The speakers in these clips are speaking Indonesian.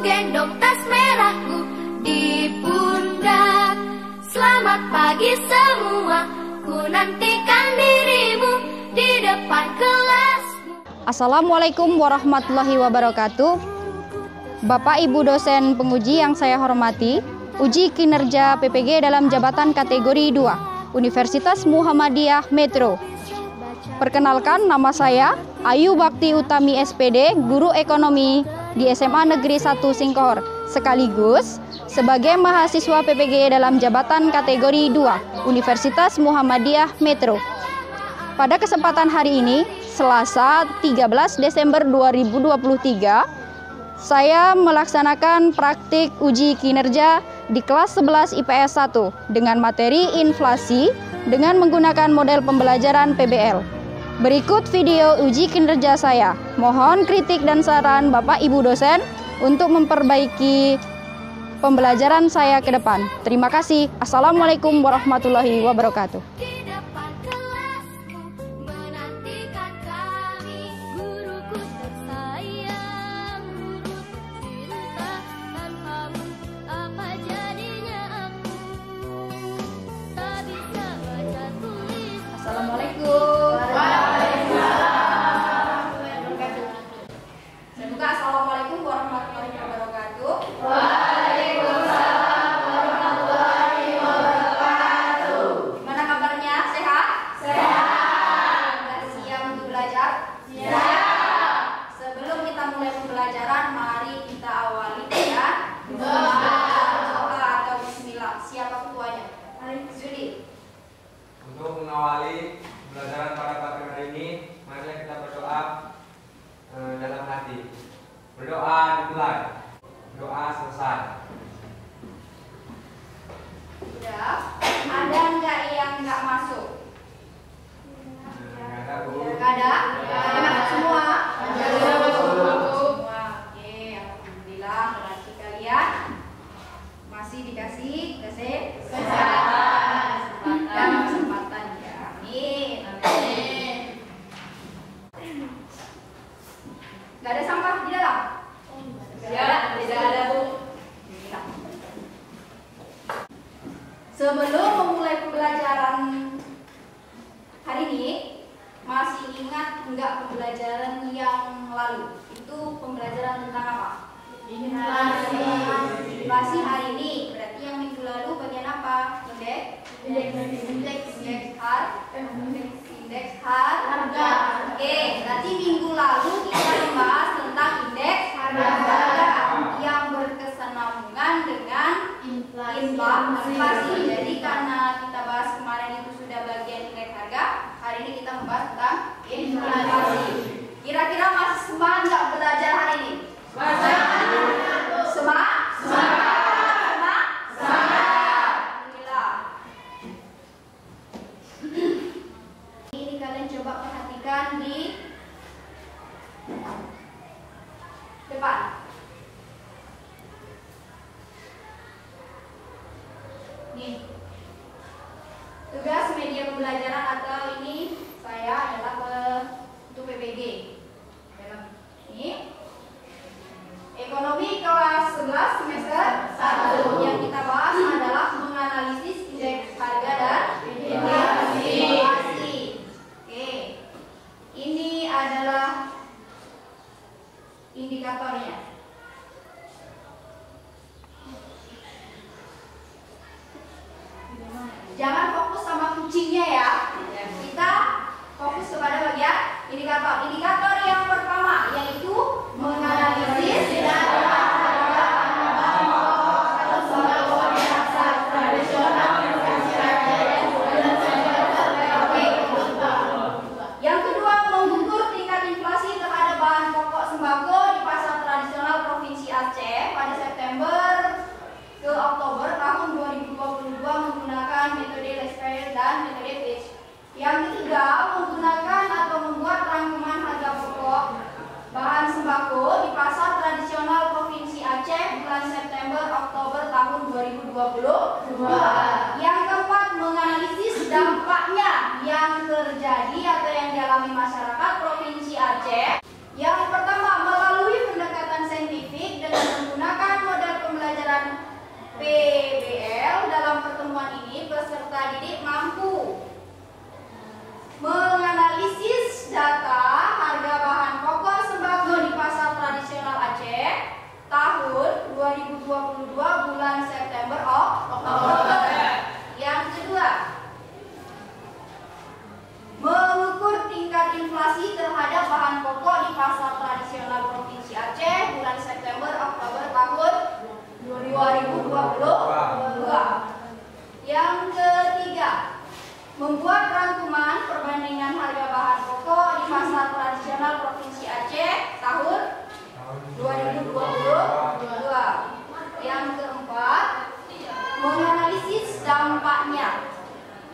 gendong tas merahku di pundak. Selamat pagi semua, ku nantikan dirimu di depan kelasmu. Assalamualaikum warahmatullahi wabarakatuh. Bapak Ibu dosen penguji yang saya hormati, uji kinerja PPG dalam jabatan kategori 2, Universitas Muhammadiyah Metro. Perkenalkan, nama saya Ayu Bakti Utami SPD, guru ekonomi di SMA Negeri 1 Singkohor, sekaligus sebagai mahasiswa PPG dalam jabatan kategori 2, Universitas Muhammadiyah Metro. Pada kesempatan hari ini, Selasa 13 Desember 2023, saya melaksanakan praktik uji kinerja di kelas 11 IPS 1 dengan materi inflasi dengan menggunakan model pembelajaran PBL. Berikut video uji kinerja saya. Mohon kritik dan saran Bapak Ibu dosen untuk memperbaiki pembelajaran saya ke depan. Terima kasih. Assalamualaikum warahmatullahi wabarakatuh. Di depan kelasmu menantikan kami, guruku tersayang, guru tercinta. Tanpamu apa jadinya aku? Tak bisa baca tulis. Assalamualaikum. Saya buka. Assalamualaikum warahmatullahi wabarakatuh. Waalaikumsalam warahmatullahi wabarakatuh. Gimana kabarnya? Sehat? Sehat. Sudah siap untuk belajar? Siap. Sebelum kita mulai pembelajaran, mari kita awali dengan doa atau bismillah. Siapa ketuanya? Judi. Untuk mengawali pembelajaran pada pagi hari ini, marilah kita berdoa dalam hati. Berdoa dimulai, doa selesai. Sudah. Ada nggak yang nggak masuk? Nggak ada, Bu. Nggak ada? Ada masuk semua? Ada. Semua. Oke, alhamdulillah. Berarti kalian masih dikasih kesempatan ya. Amin. Nggak ada sampah di dalam? Tidak ada, Bu. Sebelum memulai pembelajaran hari ini, masih ingat enggak pembelajaran yang lalu? Itu pembelajaran tentang apa? Inflasi. Inflasi hari ini. Berarti yang minggu lalu bagian apa? Indeks harga. Oke, berarti minggu lalu kita membahas tentang indeks harga yang berkesinambungan dengan inflasi. Jadi karena kita bahas kemarin itu sudah bagian indeks harga, hari ini kita membahas tentang inflasi. Kira-kira masih semangat nggak belajar hari ini? Semangat? Alhamdulillah. Ini kalian coba perhatikan di depan. Nih, tugas media pembelajaran atau ini saya adalah untuk PPG. Dalam ini ekonomi kelas 11 semester 1 yang kita bahas adalah menganalisis indeks harga dan inflasi. Oke, ini adalah indikatornya. Jangan fokus sama kucingnya ya. Kita fokus kepada bagian indikator. Indikator yang pertama yaitu menganalisis yang kedua, mengukur tingkat inflasi terhadap bahan pokok sembako di pasar tradisional Provinsi Aceh pada September ke Oktober tahun 2022 menggunakan metode Lespire dan metode Fitch. Yang ketiga, menggunakan atau membuat rangkuman harga pokok bahan sembako di pasar tradisional Provinsi Aceh bulan September Oktober tahun 2022. Yang keempat, menganalisis dampaknya yang terjadi atau yang dialami masyarakat Provinsi Aceh. Yang pertama, melalui pendekatan saintifik dengan menggunakan menganalisis data harga bahan pokok sembako di pasar tradisional Aceh tahun 2022 bulan September Oktober. Yang kedua, mengukur tingkat inflasi terhadap bahan pokok di pasar tradisional Provinsi Aceh bulan September Oktober tahun 2022. Yang ketiga, membuat rangkuman perbandingan harga bahan pokok di pasar tradisional Provinsi Aceh tahun 2022. Yang keempat, menganalisis dampaknya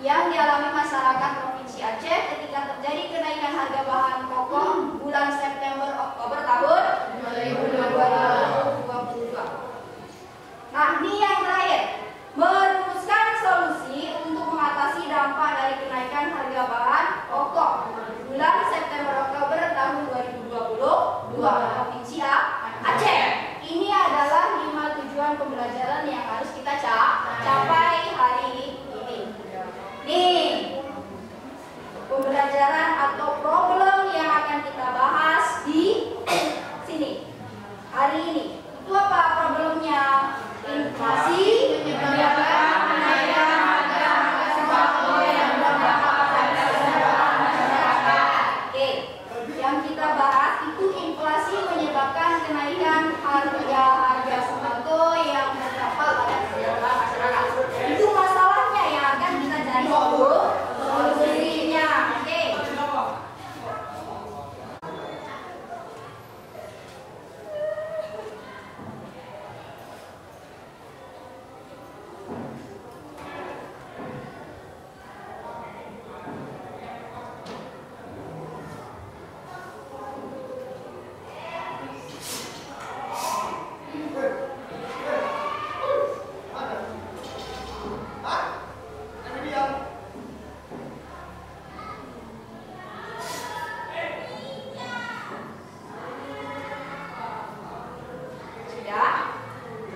yang dialami masyarakat Provinsi Aceh ketika terjadi kenaikan harga bahan pokok bulan September Oktober tahun 2022. Nah, ini yang terakhir, merumuskan solusi untuk mengatasi dampak dari kenaikan harga bahan pokok bulan September Oktober tahun 2022 Provinsi Aceh. Ini adalah 5 tujuan pembelajaran yang harus kita capai hari ini. Nih, pembelajaran atau problem yang akan kita bahas di sini hari ini. Itu apa problemnya? Inflasi menyebabkan kenaikan harga sembako yang berdampak pada kesejahteraan masyarakat. Oke, yang kita bahas itu inflasi menyebabkan kenaikan harga sembako yang berdampak pada kesejahteraan masyarakat. Itu masalahnya yang akan kita cari solusinya. Oke.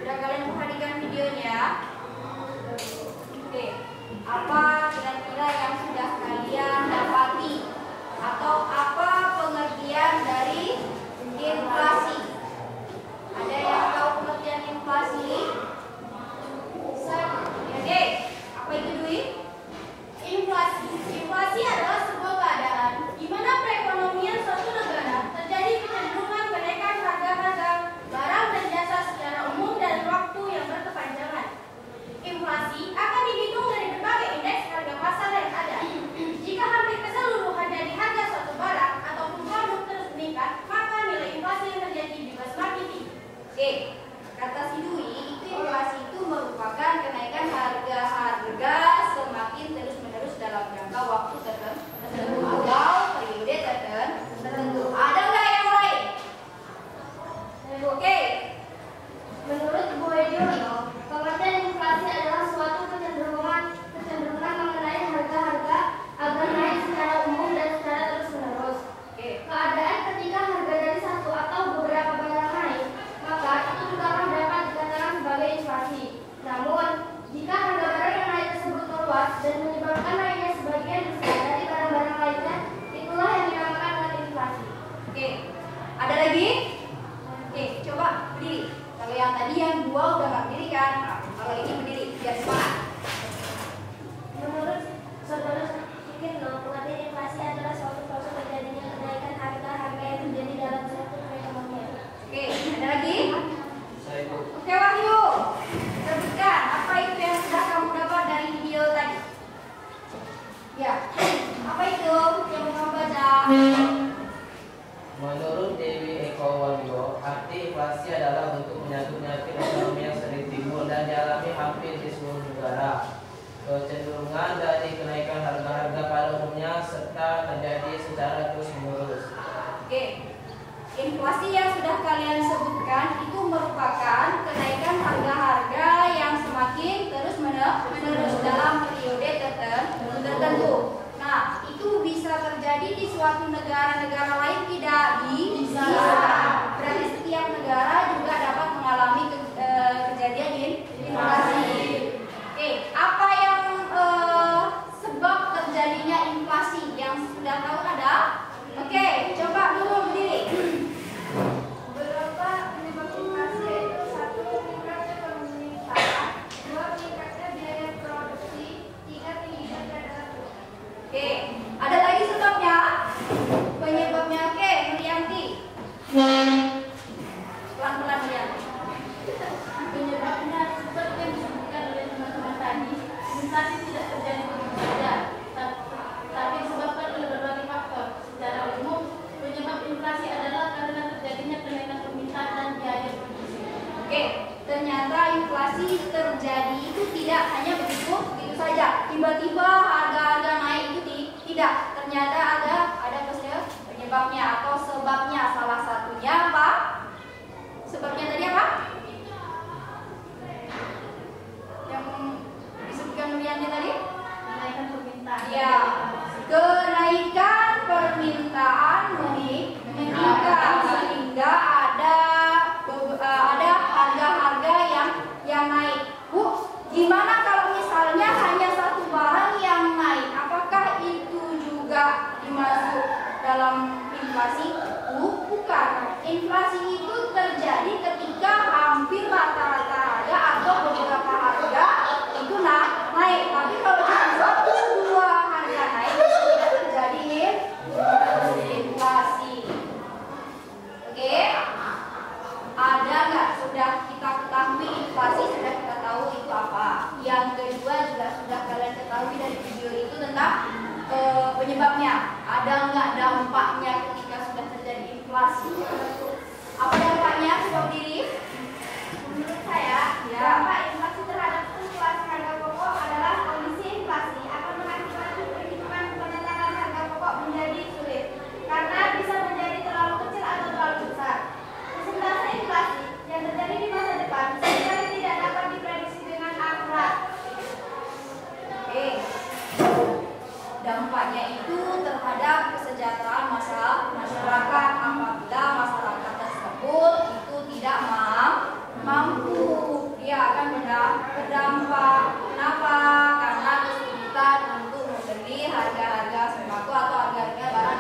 Sudah kalian perhatikan videonya? Oke, apa kira-kira yang sudah kalian dapati? Atau apa pengertian dari inflasi? Ada yang tahu pengertian inflasi? Oke, apa itu Dwi? Inflasi adalah sebuah keadaan di mana perekonomian suatu negara terjadi kecenderungan kenaikan harga-harga barang dan jasa secara umum dalam waktu yang berkepanjangan. Inflasi akan dihitung dari berbagai indeks harga pasar yang ada. Jika hampir keseluruhan dari harga suatu barang ataupun produk terus meningkat, maka nilai inflasi yang terjadi juga semakin tinggi. Oke, kata si Dwi, itu inflasi itu merupakan kenaikan harga-harga semakin terus-menerus dalam jangka waktu tertentu atau periode tertentu. Ada nggak yang lain? Oke. Menurut Bu Ediono, pengertian inflasi adalah suatu kecenderungan mengenai harga-harga agar naik secara umum dan secara terus-menerus. Oke. Keadaan ketika harga dari satu atau beberapa barang naik, maka itu juga dapat dikatakan sebagai inflasi. Namun, jika harga barang yang naik tersebut meluas dan menyebabkan naiknya sebagian besar dari barang-barang lainnya, itulah yang dinamakan dengan inflasi. Oke. Ada lagi? Oke, coba berdiri. Kalau yang tadi yang dua udah nggak berdiri kan? Nah, kalau ini berdiri biar semangat. Menurut Saudara Sukirno, pengertian inflasi adalah suatu proses terjadinya kenaikan harga-harga yang terjadi dalam suatu perekonomian. Oke, ada lagi? Saya itu. Oke Wahyu, sebutkan apa itu yang sudah kamu dapat dari video tadi? Ya, apa itu yang kamu baca? Menurut Dewi Eko Wahyu, arti inflasi adalah bentuk menyatu-nyatu ekonomi yang sering timbul dan dialami hampir di seluruh negara. Kecenderungan dari kenaikan harga-harga pada umumnya serta terjadi secara terus-menerus. Oke, inflasi yang sudah kalian sebutkan itu merupakan kenaikan harga-harga yang semakin terus-menerus dalam periode tertentu. Nah, itu bisa terjadi di suatu negara-negara lain tidak? Bisa. Berarti setiap negara juga dapat mengalami kejadian inflasi. Oke, apa yang Sudah tahu ada? Oke, coba dulu berdiri. Beberapa penyebab inflasi yaitu 1. Meningkatnya permintaan, 2. Meningkatnya biaya produksi, 3. Tingginya harga. Oke, ada lagi sebabnya? Penyebabnya oke, Merianti. Pelan-pelan Merianti. Penyebabnya seperti yang disebutkan oleh teman-teman tadi, inflasi tidak terjadi begitu saja, tapi disebabkan oleh berbagai faktor. Secara umum, penyebab inflasi adalah karena terjadinya kenaikan permintaan dan biaya produksi. Oke, ternyata inflasi terjadi itu tidak hanya begitu saja. Tiba-tiba harga-harga naik itu tidak. Ternyata ada penyebabnya atau sebabnya. Salah satunya apa? Sebabnya tadi apa? Yang disebutkan Nurianti tadi? Kenaikan permintaan. Ya, kenaikan permintaan meningkat sehingga ada harga-harga yang naik. Bu, gimana kalau misalnya hanya satu barang yang naik? Apakah itu juga dimasuk dalam inflasi? Bukan. Inflasi itu terjadi ketika hampir rata-rata harga atau beberapa harga itu naik. Tapi kalau cuma satu dua harga naik itu tidak terjadi inflasi. Oke? Ada nggak? Sudah kita ketahui inflasi, sudah kita tahu itu apa. Yang kedua juga sudah kalian ketahui dari video itu tentang penyebabnya. Ada nggak dampaknya ketika sudah terjadi inflasi? Apa dampaknya? Coba diri. Menurut saya, dampak inflasi terhadap fluktuasi harga pokok adalah kondisi inflasi akan mengakibatkan perhitungan penetapan harga pokok menjadi sulit karena bisa menjadi terlalu kecil atau terlalu besar. Persentase inflasi yang terjadi di masa depan sebenarnya tidak dapat diprediksi dengan akurat. Oke. Dampaknya itu terhadap kesejahteraan masyarakat apabila masyarakat tersebut itu tidak mampu, dia akan berdampak. Kenapa? Karena kesulitan untuk membeli harga-harga sembako atau harga-harga barang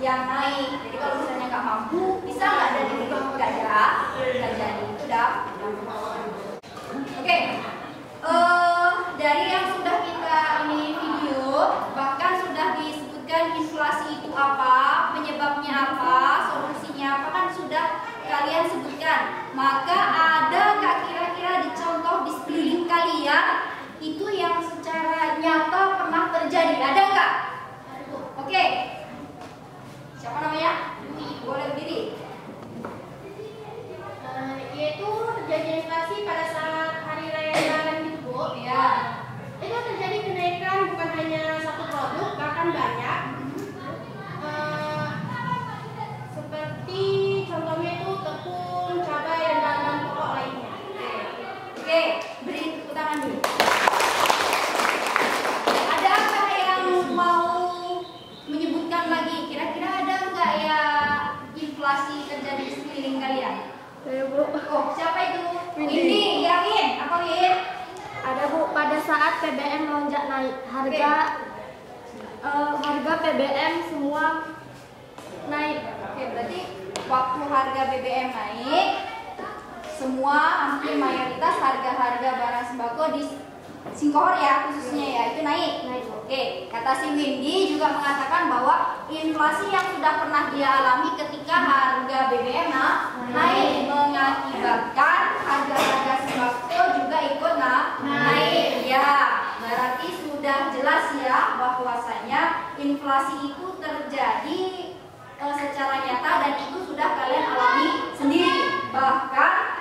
yang naik. Jadi kalau misalnya nggak mampu, bisa nggak dari itu nggak jadi itu dampak. Oke. Dari yang sudah kita ini video, bahkan sudah disebutkan inflasi itu apa, penyebabnya apa, solusinya apa, kan sudah kalian sebutkan. Maka ada nggak kira-kira di contoh di sekeliling kalian itu yang secara nyata pernah terjadi? Ada nggak? Oke. Siapa namanya? Boleh berdiri. Yaitu terjadi inflasi pada saat hari raya Lebaran gitu, Bu. Ya. Itu terjadi kenaikan bukan hanya satu produk, bahkan banyak. Seperti contohnya itu tepung, cabai, dan bahan pokok lainnya. Oke, beri tepuk tangan dulu. Ada nggak yang mau menyebutkan lagi? Kira-kira ada nggak ya inflasi terjadi di sekeliling kalian? Saya, Bu. Oh, siapa itu? Ini, yakin? Apa Win? Ada, Bu, pada saat PBM melonjak naik, harga PBM semua naik. Oke, berarti waktu harga BBM naik, semua hampir mayoritas harga-harga barang sembako di Singkohor ya khususnya ya itu naik. Oke, kata si Windy juga mengatakan bahwa inflasi yang sudah pernah dia alami ketika harga BBM naik mengakibatkan harga-harga sembako juga ikut naik. Ya, berarti sudah jelas ya bahwasanya inflasi itu terjadi secara nyata dan itu sudah kalian alami sendiri. Bahkan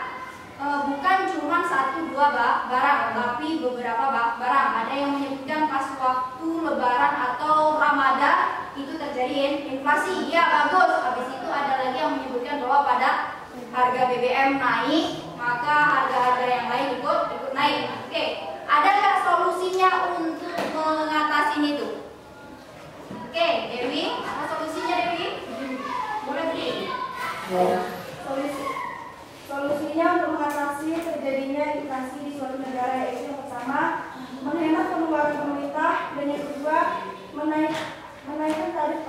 bukan cuma satu dua barang, tapi beberapa barang. Ada yang menyebutkan pas waktu Lebaran atau Ramadan itu terjadi inflasi. Ya bagus. Habis itu ada lagi yang menyebutkan bahwa pada harga BBM naik, maka harga-harga yang lain ikut naik. Oke, ada nggak solusinya untuk mengatasi itu? Oke, Dewi, apa solusinya Dewi? Boleh beri. Solusinya untuk mengatasi terjadinya inflasi di suatu negara yaitu yang pertama, menghemat pengeluaran pemerintah, dan yang kedua, menaikkan tarif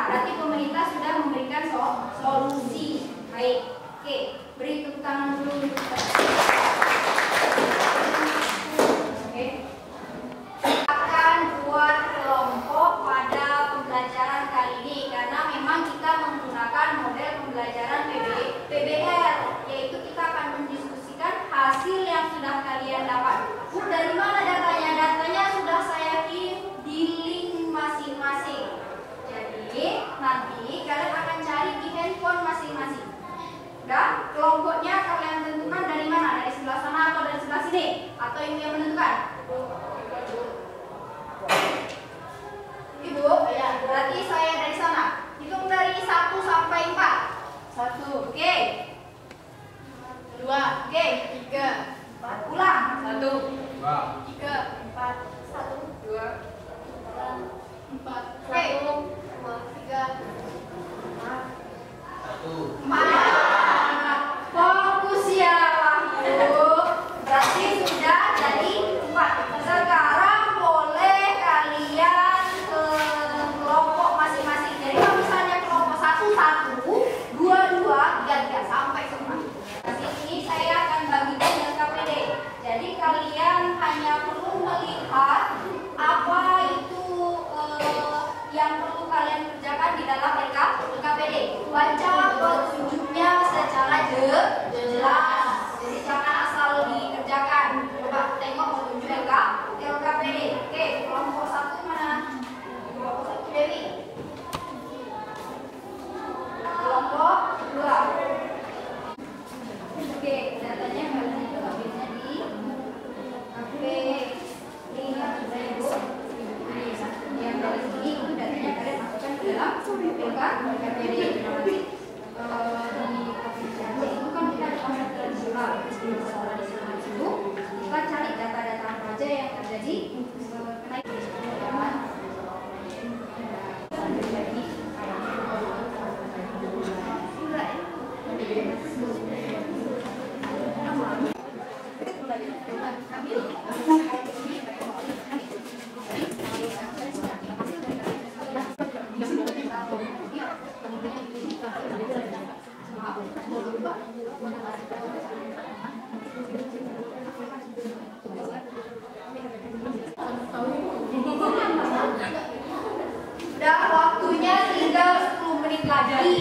berarti pemerintah sudah memberikan solusi. Baik, oke, beri tepuk tangan dulu. Oke. Akan buat kelompok pada pembelajaran kali ini karena memang kita menggunakan model pembelajaran PBR, yaitu kita akan mendiskusikan hasil yang sudah kalian dapat. Dari mana datanya? Datanya sudah saya kirim di link masing-masing. Jadi nanti kalian akan cari di handphone masing-masing. Dan kelompoknya kalian tentukan dari mana? Dari sebelah sana atau dari sebelah sini? Atau ibu yang menentukan? Ibu, ya, berarti saya dari sana. Hitung dari 1 sampai 4. 1, oke. 2, oke. 3, 4. Ulang. 1, 2, 3, 4. 1, 2, 4. Oke. 1, 2, 3, 4. 4. Fokus ya, Wahyu. Berarti sudah jadi 4. Sekarang boleh kalian ke kelompok masing-masing. Jadi kalau misalnya kelompok 1, 1, 2, 2, 3, 3 sampai semua. Ini saya akan bagikan dengan KPD. Jadi kalian hanya perlu melihat apa itu yang perlu kalian kerjakan di dalam LKPD. Baca petunjuknya secara jelas. Jadi jangan asal dikerjakan. Coba tengok petunjuk LKPD. Oke, kelompok 1 mana? Kelompok 1 Dewi. Kelompok 2. Oke, datanya kalian coba bisa di HP lihat sudah Ibu. Yang dari sini itu datanya kalian masukkan ke dalam LKPD. Nanti di aplikasi itu kan kita ada pasal tradisional. Di sana itu kita cari data-data apa aja yang terjadi kenaikan. Udah waktunya tinggal 10 menit lagi.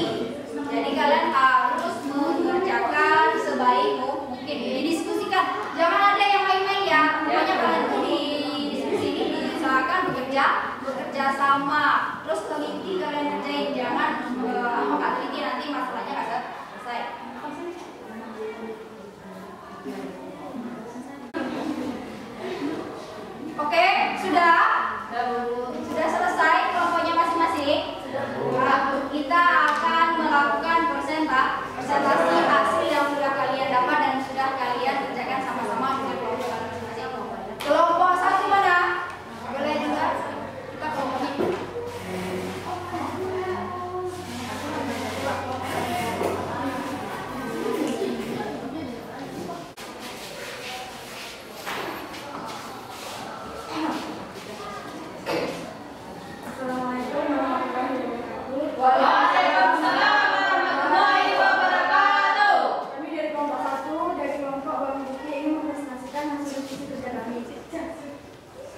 Jadi kalian harus mengerjakan sebaik mungkin. Didiskusikan. Jangan ada yang main-main ya. Pokoknya kalian tuh di diskusi ini diusahakan bekerja sama. Terus teliti kalian kerjain. Jangan nggak teliti nanti masalahnya nggak selesai. Oke, sudah selesai kelompoknya masing-masing. Kita akan melakukan presentasi hasil yang sudah kalian dapat dan sudah kalian kerjakan sama-sama dengan kelompok masing-masing. Kelompok 1 mana? Boleh juga kita kelompoknya.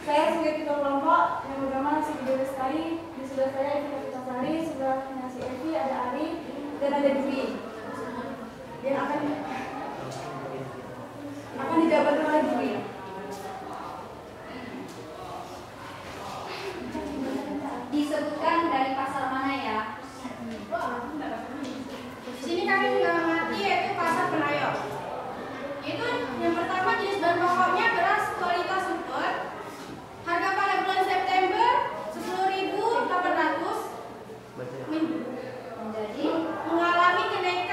Saya sebagai ketua kelompok yang bernama Nasi Video Lestari, di sebelah saya Evi Kapitasari, sebelah Nasi Evi ada Ari dan ada Dwi. Yang akan dijabarkan oleh Dwi. Disebutkan dari pasal mana ya? Di sini kami mengamati yaitu pasar penayok. Itu yang pertama jenis bahan pokoknya beras kualitas super. Harga pada bulan September 10.800 menjadi mengalami kenaikan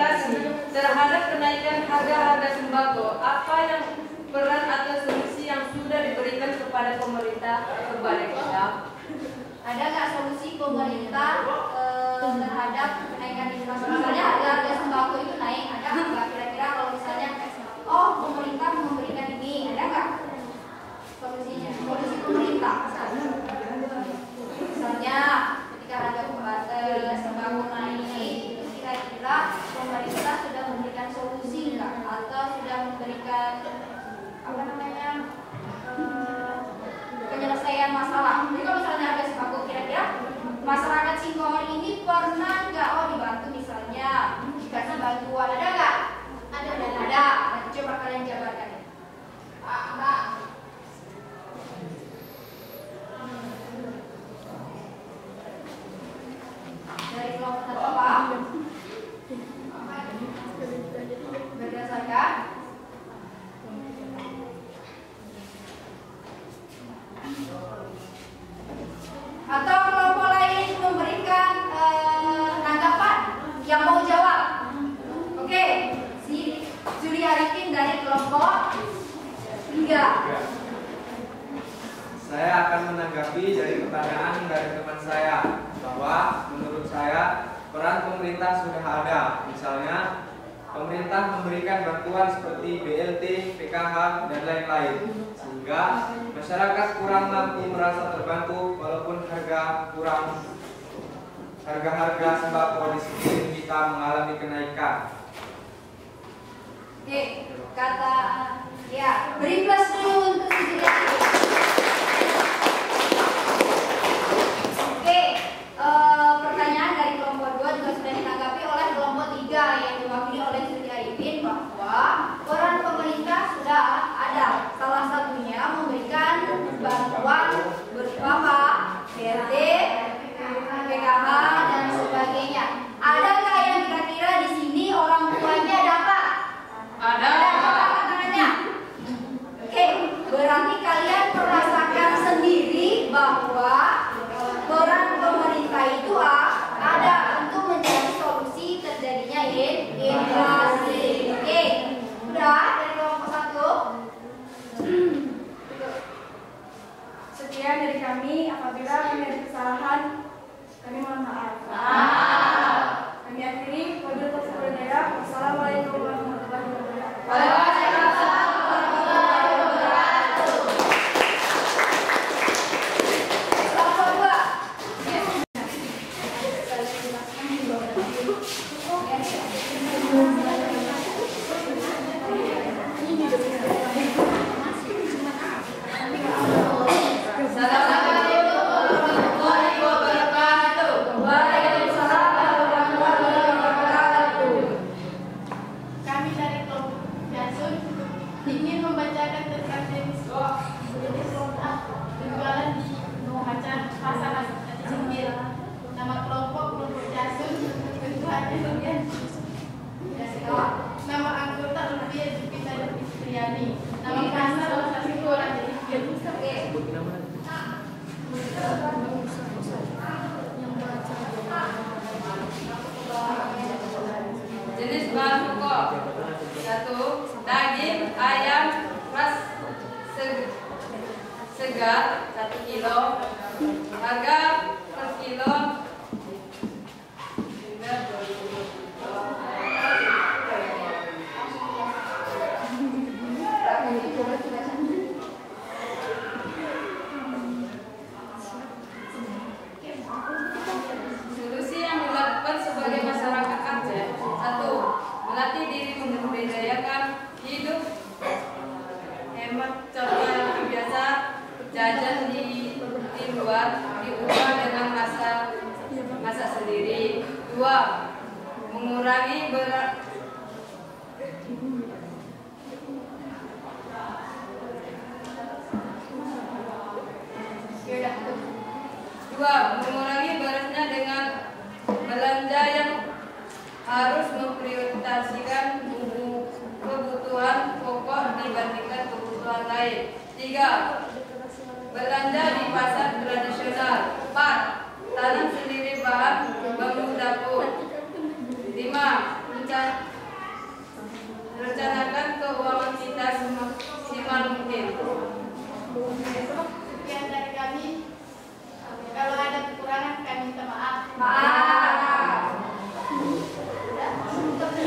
inflasi terhadap kenaikan harga-harga sembako, apa yang peran atau solusi yang sudah diberikan kepada pemerintah kepada kita? Ada nggak solusi pemerintah terhadap kenaikan inflasi? Misalnya harga-harga sembako itu naik, ada nggak kira-kira kalau misalnya pemerintah memberikan ini, ada nggak solusinya? Solusi pemerintah misalnya ketika harga sembako naik, kira-kira pemerintah sudah memberikan solusi nggak, atau sudah memberikan penyelesaian masalah? Jadi kalau misalnya harga sembako, kira-kira masyarakat Singkawang ini pernah nggak dibantu, misalnya dikasih bantuan, ada nggak? Ada. Nanti coba kalian jabarkan. Mbak. Dari kelompok satu apa? Berdasarkan atau kelompok lain memberikan tanggapan yang mau jawab. Oke, si Juli Arifin dari kelompok 3. Saya akan menanggapi dari pertanyaan dari teman saya bahwa menurut saya peran pemerintah sudah ada. Misalnya pemerintah memberikan bantuan seperti BLT, PKH, dan lain-lain, sehingga masyarakat kurang mampu merasa terbantu walaupun harga sembako di sekeliling kita mengalami kenaikan. Oke, kata ya, beri plus dulu untuk Juli Arifin. Oke, pertanyaan dari kelompok 2 juga sudah ditanggapi oleh kelompok 3 yang diwakili oleh Juli Arifin, bahwa peran pemerintah sudah ada. Salah satunya memberikan bantuan berupa BLT, PKH, dan sebagainya. Ada nggak yang kira-kira di sini orang tuanya dapat? Ada tangannya. Oke, berarti kalian merasakan sendiri bahwa peran pemerintah itu ada untuk menjadi solusi terjadinya inflasi. Oke, udah dari kelompok 1. Sekian dari kami. Apabila kami ada kesalahan, kami mohon maaf. Kami akhiri. Wabillahi taufiq wal hidayah. Wassalamualaikum warahmatullahi wabarakatuh. Waalaikumsalam warahmatullahi wabarakatuh. Kelompok 2. Assalamualaikum warahmatullahi wabarakatuh. Waalaikumsalam warahmatullahi wabarakatuh. Kami dari kelompok Yasun ingin membacakan tentang jenis penjualan di Mohacan Pasar Cincin. Nama kelompok Yasun tentu ada bagian. Nama anggota Lutfi Jupiter Fitriani. Nama pasar Lokasi Orang Jadi Jenis bahan pokok: 1. Daging ayam ras segar 1 kilo. Harga per kilo solusi yang dilakukan sebagai masyarakat Aceh: 1. Melatih diri membudidayakan hidup hemat. Contoh yang biasa jajan di luar diubah dengan masak sendiri. 2. Mengurangi berat. Mengurangi berasnya dengan belanja yang harus memprioritaskan kebutuhan pokok dibandingkan kebutuhan lain. 3. Belanja di pasar tradisional. 4. Tanam sendiri bahan bambu dapur. 5. rencanakan keuangan kita semaksimal mungkin. Sekian dari kami. Kalau ada kekurangan kami minta maaf.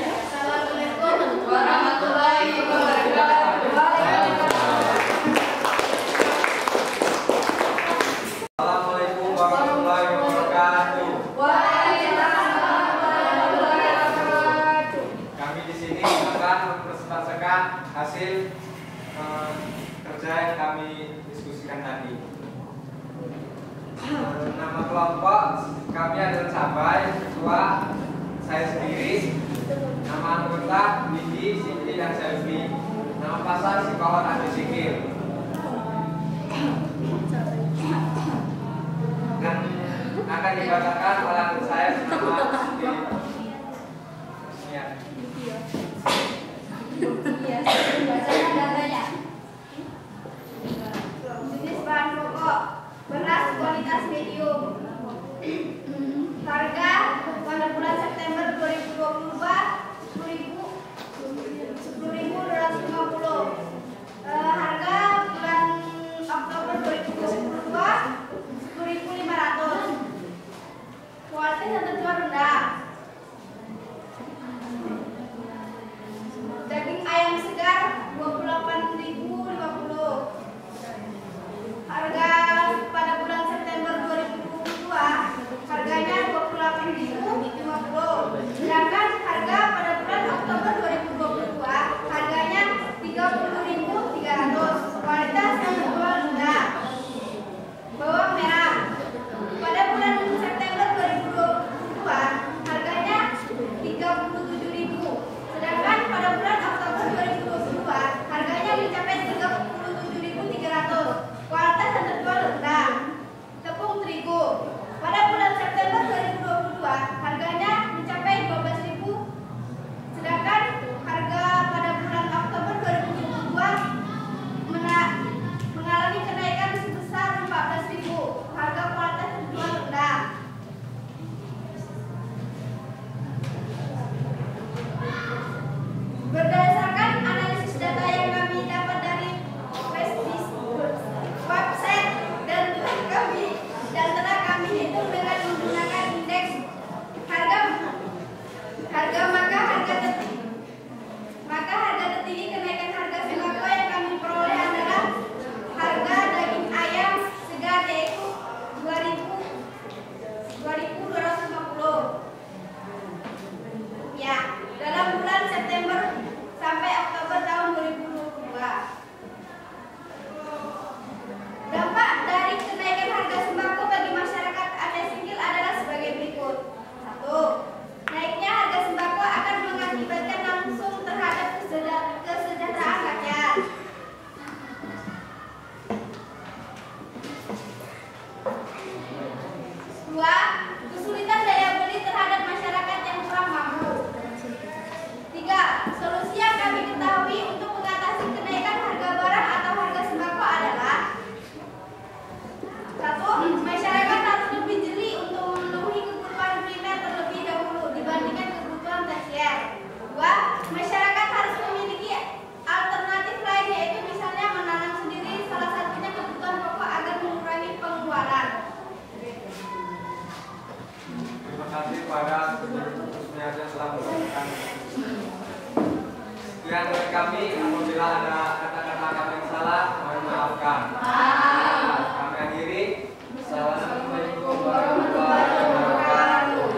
Assalamualaikum warahmatullahi wabarakatuh. Assalamualaikum warahmatullahi wabarakatuh. Kami di sini akan mempresentasikan hasil kerja yang kami diskusikan tadi. Nama kelompok kami adalah Cabai, ketua saya sendiri. Nama anggota Widi, Siti, dan Selvi. Nama pasar Sipawat Adi Sikir. Dan akan dibacakan oleh anggota saya bernama Siti. Bacakan datanya. Jenis bahan pokok beras kualitas medium. Harga pada bulan September 2022 10.250. Harga bulan Oktober 2022 10.500. Kualitas yang terjual rendah. Daging ayam segar 28.050. Harga pada bulan September 2022 harganya 28.050. Sedangkan harga pada bulan Oktober 2022 harganya 30.300. Kualitas yang terjual rendah. Bawang merah pada bulan September 2022 harganya 37.000. Sedangkan pada bulan Oktober 2022 harganya mencapai 37.300. Kualitas yang terjual rendah. Tepung terigu pada bulan September 2022 harganya mencapai 12.000. Sedangkan harga pada bulan Oktober 2022 mengalami kenaikan sebesar 14.000. Harga kualitas terjual rendah. Berdasarkan analisis data yang kami dapat dari website dan telah kami hitung dengan menggunakan indeks harga tertinggi kenaikan harga sembako yang kami peroleh adalah harga daging ayam segar yaitu 2.250. Ya, dalam bulan September sampai Oktober tahun 2022. Dampak dari kenaikan harga sembako bagi masyarakat Aceh Singkil adalah sebagai berikut. 1. Naiknya harga sembako akan mengakibatkan langsung terhadap kesejahteraan rakyat. 2. Kesulitan daya beli terhadap masyarakat yang kurang mampu. 3. Solusi yang kami ketahui untuk mengatasi kenaikan harga barang atau harga sembako adalah 1. Masyarakat harus lebih jeli untuk memenuhi kebutuhan primer terlebih dahulu dibandingkan kebutuhan tersier. 2. Masyarakat harus memiliki alternatif lain yaitu misalnya menanam sendiri, salah satunya kebutuhan pokok agar mengurangi pengeluaran. Terima kasih pada khususnya yang telah melakukan. Sekian dari kami, apabila ada kata-kata kami yang salah, mohon maafkan. Kami akhiri. Assalamualaikum warahmatullahi wabarakatuh.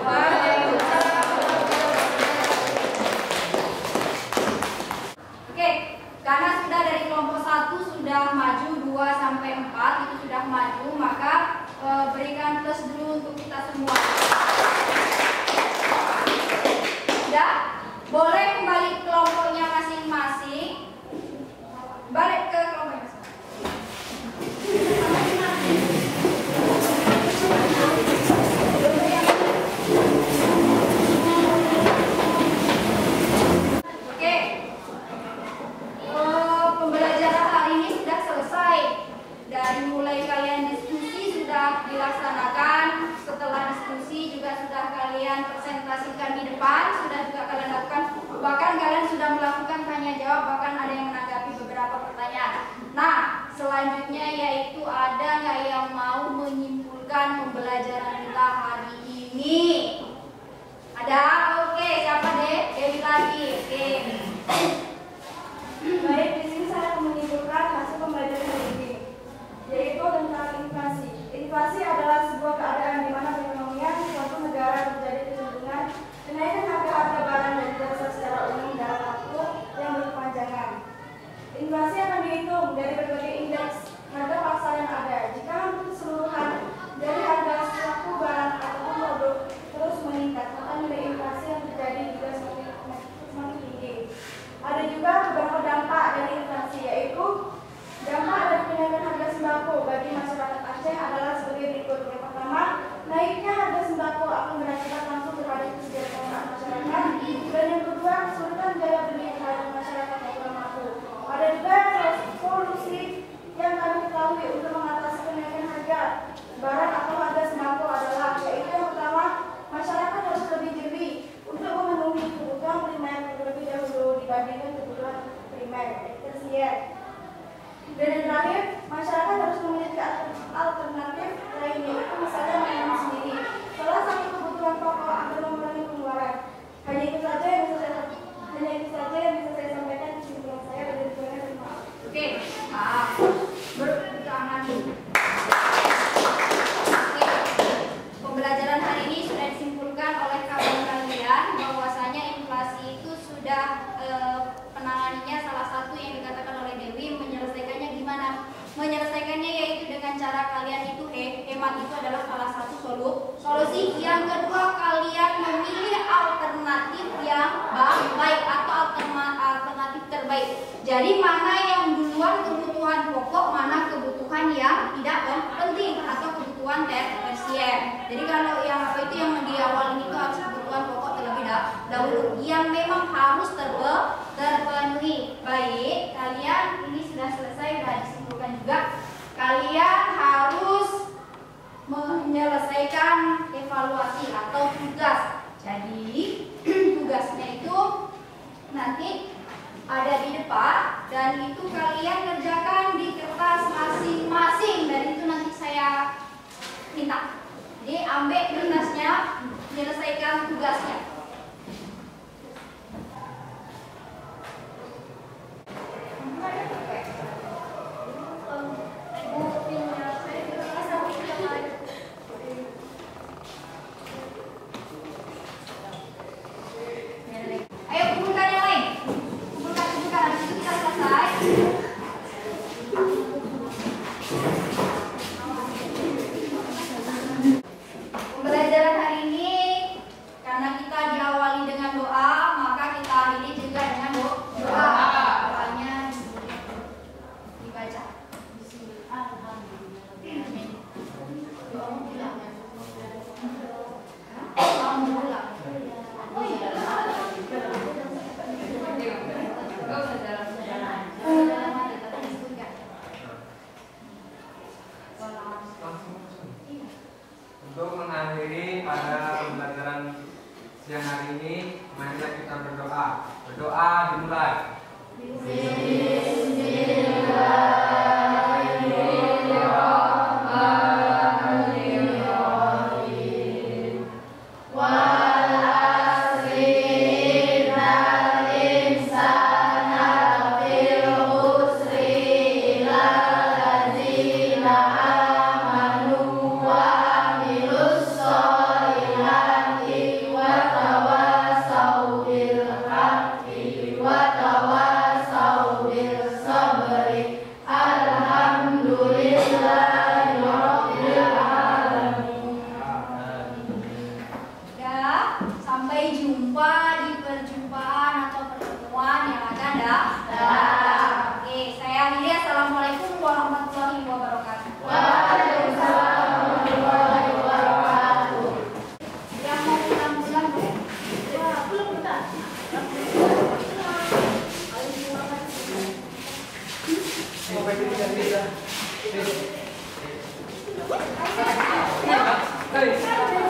Oke, karena sudah dari kelompok 1 sudah maju, 2 sampai 4 itu sudah maju, maka berikan plus dulu untuk kita semua. Sudah? Boleh kembali ke kelompoknya masing-masing. hanya jawab, bahkan ada yang menanggapi beberapa pertanyaan. Nah, selanjutnya yaitu ada nggak yang mau menyimpulkan pembelajaran kita hari ini? Ada? Oke, siapa deh? Dewi lagi. Oke. Baik, di sini saya akan menyimpulkan hasil pembelajaran hari ini, yaitu tentang inflasi. Inflasi adalah sebuah keadaan di mana perekonomian suatu negara terjadi kecenderungan kenaikan harga-harga barang dan jasa secara umum dalam waktu yang berkepanjangan. Inflasi akan dihitung dari berbagai indeks harga pasar yang ada. Jika hampir keseluruhan dari harga suatu barang ataupun produk terus meningkat, maka nilai inflasi yang terjadi juga semakin tinggi. Ada juga beberapa dampak dari inflasi, yaitu dampak dari kenaikan harga sembako bagi masyarakat Aceh adalah sebagai berikut. Yang pertama, naiknya harga sembako akan berakibat langsung terhadap kesejahteraan masyarakat. Dan yang kedua, kesulitan daya beli terhadap masyarakat yang kurang mampu. Ada juga solusi yang kami ketahui untuk mengatasi kenaikan harga barang atau harga sembako adalah, yaitu yang pertama, masyarakat harus lebih jeli untuk memenuhi kebutuhan primer terlebih dahulu dibandingkan kebutuhan primer tersier. Dan yang terakhir, masyarakat harus memiliki alternatif lainnya, itu misalnya menanam sendiri. Salah satu kebutuhan pokok agar mengurangi pengeluaran. Hanya itu saja yang bisa saya sampaikan di kesimpulan saya dari tujuannya dan maaf. Oke, maaf. Bertangan. Pembelajaran hari ini sudah disimpulkan oleh kawan kalian bahwasanya inflasi itu sudah penanganannya salah satu yang dikatakan oleh Dewi. Menyelesaikannya gimana? Menyelesaikannya yaitu dengan cara kalian itu hemat, itu adalah salah satu solusi. Yang kedua, kalian memilih alternatif yang baik atau alternatif terbaik. Jadi mana yang duluan kebutuhan pokok, mana kebutuhan yang tidak penting atau kebutuhan tersier. Jadi kalau yang apa itu yang di awal ini itu harus kebutuhan pokok terlebih dahulu yang memang harus terpenuhi. Baik, kalian ini sudah selesai, sudah disimpulkan juga. Kalian harus menyelesaikan evaluasi atau tugas. Jadi tugasnya itu nanti ada di depan dan itu kalian kerjakan di kertas masing-masing, dan itu nanti saya minta. Jadi ambil kertasnya, menyelesaikan tugasnya. Ayo kumpulkan yang lain. Kumpulkan, habis itu kita selesai. Pembelajaran hari ini karena kita diawali dengan doa, maka kita akhiri juga dengan doa. Doanya dibaca. Untuk mengakhiri pada pembelajaran siang hari ini, marilah kita berdoa. Berdoa dimulai. Sampai jumpa di perjumpaan atau pertemuan yang akan datang. Oke, saya akhiri. Assalamualaikum warahmatullahi wabarakatuh. Waalaikumsalam warahmatullahi wabarakatuh. Yang mau pulang Bu? Belum kita. Hey.